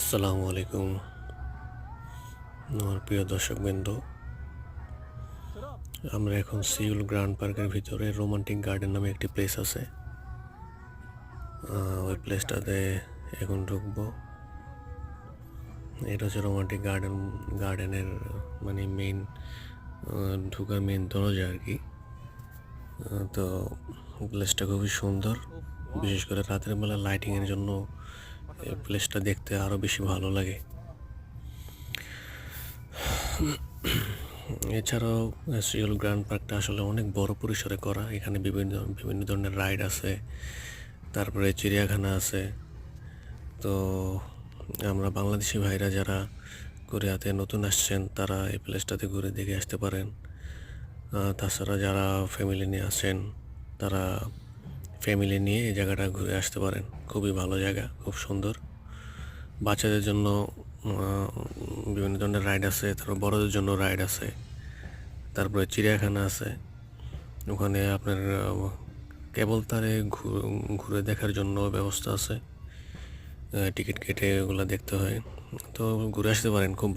আসসালামু আলাইকুম আমার প্রিয় দর্শকবৃন্দ। আমরা এখন সিউল গ্রান্ড পার্কের ভিতরে রোমান্টিক গার্ডেন নামে একটি প্লেস আছে। ওই প্লেসটাতে এখন ঢুকবো। এটা হচ্ছে রোমান্টিক গার্ডেনের মানে মেইন ঢুকার মেইন দরজা আর কি। তো প্লেসটা খুবই সুন্দর, বিশেষ করে রাতের বেলা লাইটিংয়ের জন্য এই প্লেসটা দেখতে আরও বেশি ভালো লাগে। এছাড়াও সিওল গ্র্যান্ড পার্কটা আসলে অনেক বড় পরিসরে করা। এখানে বিভিন্ন বিভিন্ন ধরনের রাইড আছে, তারপরে চিড়িয়াখানা আছে। তো আমরা বাংলাদেশি ভাইরা যারা কোরিয়াতে নতুন আসছেন তারা এই প্লেসটাতে ঘুরে দেখে আসতে পারেন। তাছাড়া যারা ফ্যামিলি নিয়ে আসেন তারা ফ্যামিলি নিয়ে এই জায়গাটা ঘুরে আসতে পারেন। খুবই ভালো জায়গা, খুব সুন্দর। বাচ্চাদের জন্য বিভিন্ন ধরনের রাইড আছে, তারপর বড়দের জন্য রাইড আছে, তারপরে চিড়িয়াখানা আছে। ওখানে আপনার কেবল তারে ঘুরে দেখার জন্য ব্যবস্থা আছে, টিকিট কেটে ওগুলো দেখতে হয়। তো ঘুরে আসতে পারেন, খুব